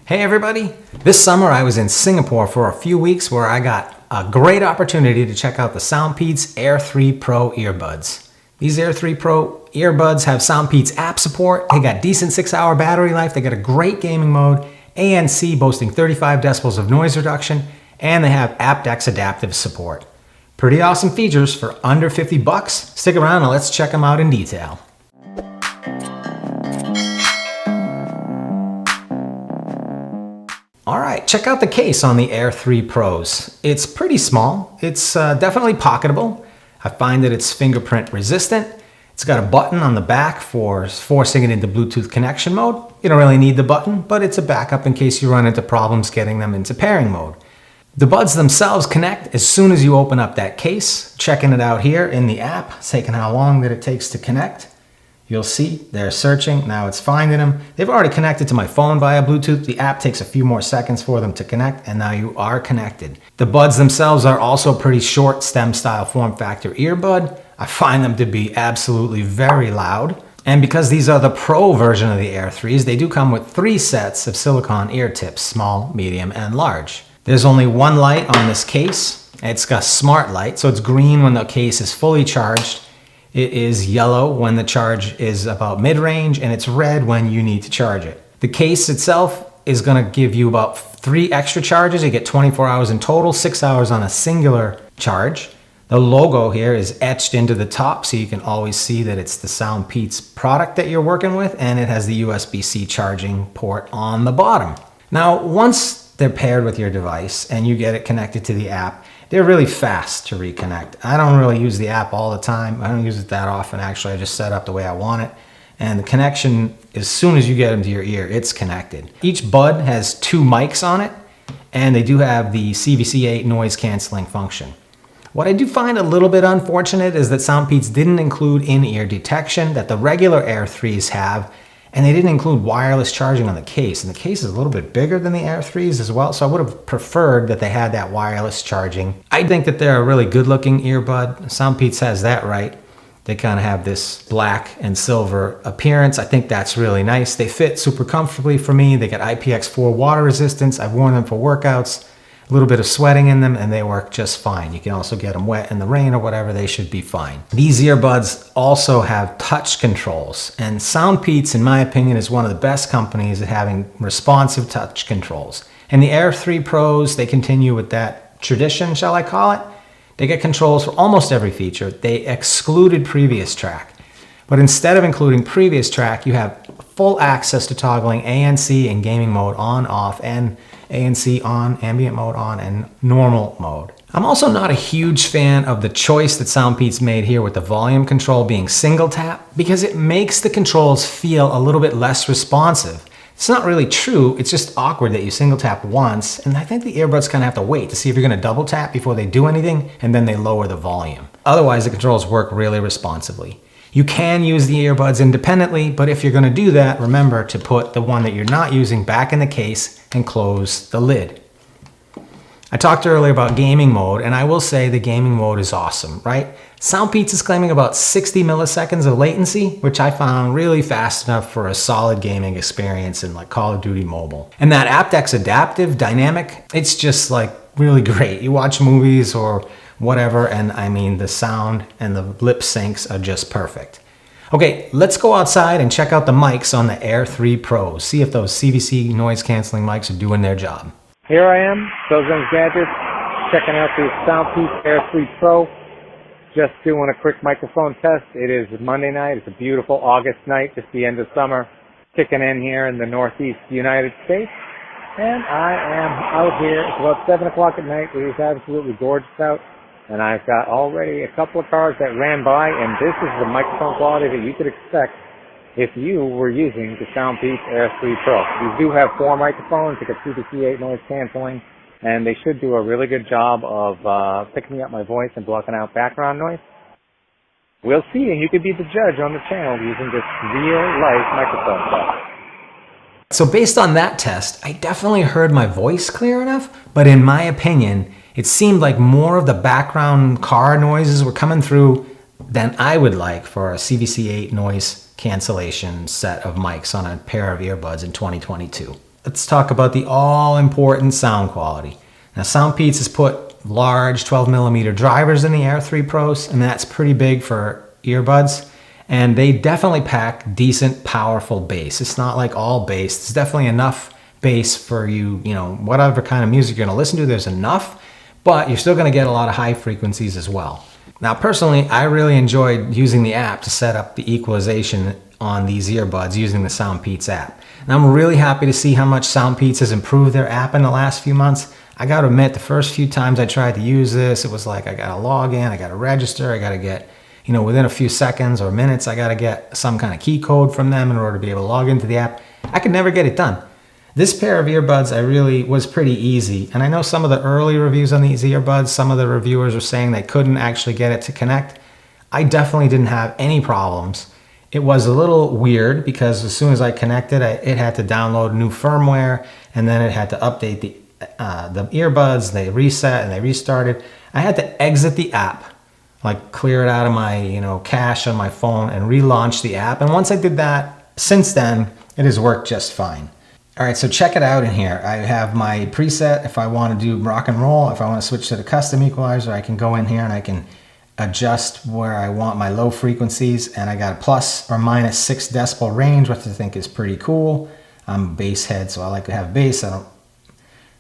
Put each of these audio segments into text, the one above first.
Hey everybody! This summer I was in Singapore for a few weeks where I got a great opportunity to check out the SoundPEATS Air3 Pro earbuds. These Air3 Pro earbuds have SoundPEATS App support, they got decent 6-hour battery life, they got a great gaming mode, ANC boasting 35 decibels of noise reduction, and they have aptX adaptive support. Pretty awesome features for under 50 bucks. Stick around and let's check them out in detail. Alright, check out the case on the Air3 Pros. It's pretty small, it's definitely pocketable. I find that it's fingerprint resistant. It's got a button on the back for forcing it into Bluetooth connection mode. You don't really need the button, but it's a backup in case you run into problems getting them into pairing mode. The buds themselves connect as soon as you open up that case. Checking it out here in the app, it's taking how long that it takes to connect. You'll see they're searching, now it's finding them. They've already connected to my phone via Bluetooth. The app takes a few more seconds for them to connect, and now you are connected. The buds themselves are also pretty short stem style form factor earbud. I find them to be absolutely very loud. And because these are the Pro version of the Air3s, they do come with 3 sets of silicone ear tips, small, medium, and large. There's only one light on this case. It's got smart light, so it's green when the case is fully charged. It is yellow when the charge is about mid-range, and it's red when you need to charge it. The case itself is going to give you about 3 extra charges. You get 24 hours in total, 6 hours on a singular charge. The logo here is etched into the top, so you can always see that it's the SoundPEATS product that you're working with, and it has the USB-C charging port on the bottom. Now, once they're paired with your device and you get it connected to the app, they're really fast to reconnect. I don't really use the app all the time. I don't use it that often, actually. I just set up the way I want it. And the connection, as soon as you get them to your ear, it's connected. Each bud has 2 mics on it, and they do have the CVC8 noise canceling function. What I do find a little bit unfortunate is that SoundPEATS didn't include in-ear detection that the regular Air3s have, and they didn't include wireless charging on the case. And the case is a little bit bigger than the Air3s as well, so I would have preferred that they had that wireless charging. I think that they're a really good-looking earbud. SoundPEATS has that right. They kind of have this black and silver appearance. I think that's really nice. They fit super comfortably for me. They got IPX4 water resistance. I've worn them for workouts. A little bit of sweating in them and they work just fine. You can also get them wet in the rain or whatever, they should be fine. These earbuds also have touch controls, and SoundPEATS, in my opinion, is one of the best companies at having responsive touch controls. And the Air3 Pros, they continue with that tradition, shall I call it? They get controls for almost every feature. They excluded previous track. But instead of including previous track, you have full access to toggling ANC and gaming mode on, off, and ANC on, ambient mode on, and normal mode. I'm also not a huge fan of the choice that SoundPEATS made here with the volume control being single tap, because it makes the controls feel a little bit less responsive. It's not really true, it's just awkward that you single tap once, and I think the earbuds kind of have to wait to see if you're going to double tap before they do anything, and then they lower the volume. Otherwise, the controls work really responsively. You can use the earbuds independently, but if you're going to do that, remember to put the one that you're not using back in the case and close the lid. I talked earlier about gaming mode, and I will say the gaming mode is awesome, right? SoundPEATS is claiming about 60 milliseconds of latency, which I found really fast enough for a solid gaming experience in like Call of Duty Mobile. And that aptX adaptive dynamic, it's just like really great. You watch movies or whatever, and I mean the sound and the lip syncs are just perfect. Okay, let's go outside and check out the mics on the Air3 Pros. See if those CVC noise canceling mics are doing their job. Here I am, Phil's Gadgets, checking out the SoundPEATS Air3 Pro. Just doing a quick microphone test. It is Monday night. It's a beautiful August night, just the end of summer, kicking in here in the Northeast United States. And I am out here. It's about 7 o'clock at night. It is absolutely gorgeous out. And I've got already a couple of cars that ran by, and this is the microphone quality that you could expect if you were using the SoundPEATS Air3 Pro. These do have 4 microphones. They got CVC8 noise canceling, and they should do a really good job of picking up my voice and blocking out background noise. We'll see, and you could be the judge on the channel using this real-life microphone test. So based on that test, I definitely heard my voice clear enough, but in my opinion, it seemed like more of the background car noises were coming through than I would like for a CVC8 noise cancellation set of mics on a pair of earbuds in 2022. let's talk about the all-important sound quality. Now, SoundPEATS has put large 12mm drivers in the Air 3 Pros, and that's pretty big for earbuds. And they definitely pack decent, powerful bass. It's not like all bass. There's definitely enough bass for you, whatever kind of music you're going to listen to, there's enough, but you're still going to get a lot of high frequencies as well. Now, personally, I really enjoyed using the app to set up the equalization on these earbuds using the SoundPEATS app. And I'm really happy to see how much SoundPEATS has improved their app in the last few months. I got to admit, the first few times I tried to use this, it was like I got to log in, I got to register, I got to get, within a few seconds or minutes, I got to get some kind of key code from them in order to be able to log into the app. I could never get it done. This pair of earbuds was pretty easy. And I know some of the early reviews on these earbuds, some of the reviewers were saying they couldn't actually get it to connect. I definitely didn't have any problems. It was a little weird because as soon as I connected, it had to download new firmware, and then it had to update the earbuds. They reset and they restarted. I had to exit the app, like clear it out of my cache on my phone and relaunch the app. And once I did that, since then, it has worked just fine. All right, so check it out in here. I have my preset. If I want to do rock and roll, if I want to switch to the custom equalizer, I can go in here and I can adjust where I want my low frequencies. And I got a plus or minus 6 decibel range, which I think is pretty cool. I'm a bass head, so I like to have bass. I don't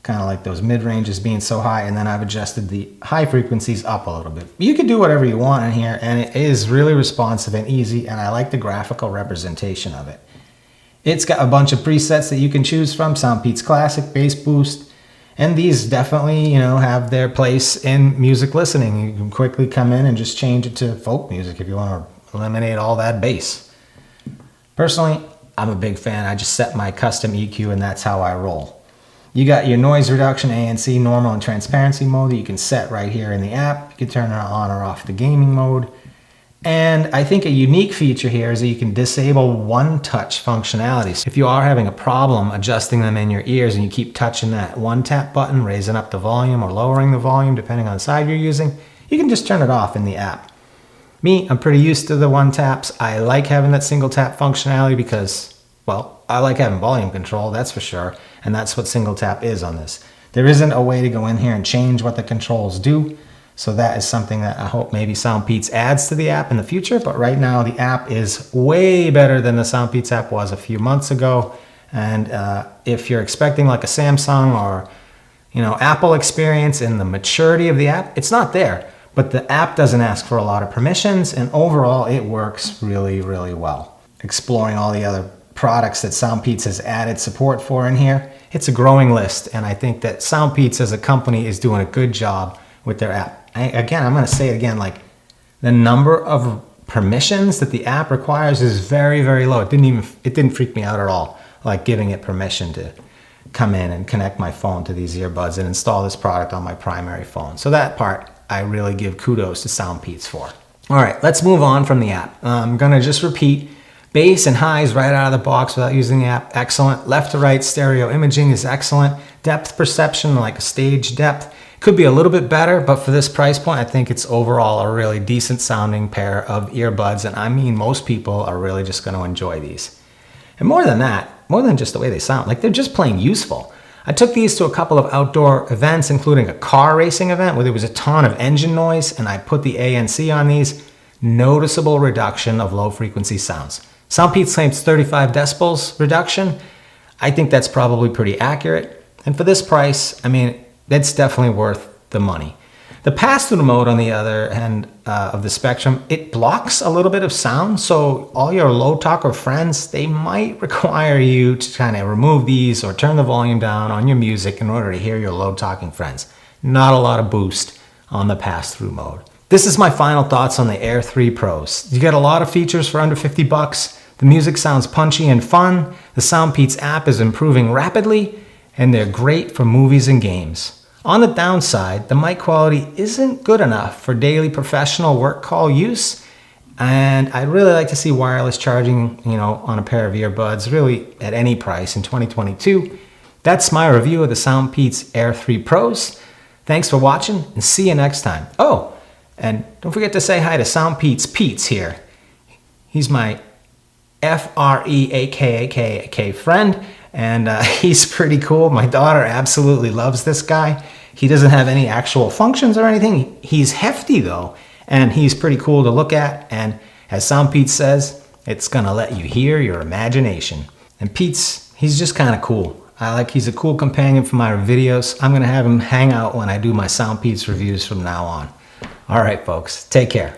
kind of like those mid ranges being so high. And then I've adjusted the high frequencies up a little bit. You can do whatever you want in here, and it is really responsive and easy. And I like the graphical representation of it. It's got a bunch of presets that you can choose from. SoundPEATS Classic, Bass Boost, and these definitely, have their place in music listening. You can quickly come in and just change it to folk music if you want to eliminate all that bass. Personally, I'm a big fan. I just set my custom EQ and that's how I roll. You got your noise reduction, ANC, normal, and transparency mode that you can set right here in the app. You can turn it on or off the gaming mode. And I think a unique feature here is that you can disable one-touch functionality. So if you are having a problem adjusting them in your ears and you keep touching that one-tap button, raising up the volume or lowering the volume depending on the side you're using, you can just turn it off in the app. Me, I'm pretty used to the one-taps. I like having that single-tap functionality because, well, I like having volume control, that's for sure, and that's what single-tap is on this. There isn't a way to go in here and change what the controls do. So that is something that I hope maybe SoundPEATS adds to the app in the future. But right now, the app is way better than the SoundPEATS app was a few months ago. And if you're expecting like a Samsung or Apple experience in the maturity of the app, it's not there. But the app doesn't ask for a lot of permissions, and overall, it works really, really well. Exploring all the other products that SoundPEATS has added support for in here, it's a growing list. And I think that SoundPEATS as a company is doing a good job with their app. I'm going to say it again, like the number of permissions that the app requires is very, very low. It didn't freak me out at all, like giving it permission to come in and connect my phone to these earbuds and install this product on my primary phone. So that part, I really give kudos to SoundPEATS for. All right, let's move on from the app. I'm going to just repeat bass and highs right out of the box without using the app. Excellent. Left to right stereo imaging is excellent. Depth perception, like a stage depth, could be a little bit better, but for this price point, I think it's overall a really decent sounding pair of earbuds. And I mean, most people are really just going to enjoy these. And more than that, more than just the way they sound, like they're just plain useful. I took these to a couple of outdoor events, including a car racing event where there was a ton of engine noise, and I put the ANC on these. Noticeable reduction of low frequency sounds. SoundPEATS claims 35 decibels reduction. I think that's probably pretty accurate. And for this price, I mean, that's definitely worth the money. The pass-through mode, on the other end of the spectrum, it blocks a little bit of sound. So all your low talker friends, they might require you to kind of remove these or turn the volume down on your music in order to hear your low talking friends. Not a lot of boost on the pass-through mode. This is my final thoughts on the Air 3 Pros. You get a lot of features for under 50 bucks. The music sounds punchy and fun. The SoundPEATS app is improving rapidly, and they're great for movies and games. On the downside, the mic quality isn't good enough for daily professional work call use, and I'd really like to see wireless charging, on a pair of earbuds, really at any price in 2022. That's my review of the SoundPEATS Air 3 Pros. Thanks for watching, and see you next time. Oh, and don't forget to say hi to SoundPEATS Peats here. He's my FREAKAK friend, and he's pretty cool. My daughter absolutely loves this guy. He doesn't have any actual functions or anything. He's hefty though, and he's pretty cool to look at, and as SoundPEATS says, it's gonna let you hear your imagination. And Peats, he's just kind of cool. He's a cool companion for my videos. I'm gonna have him hang out when I do my SoundPEATS reviews from now on. All right, folks, take care.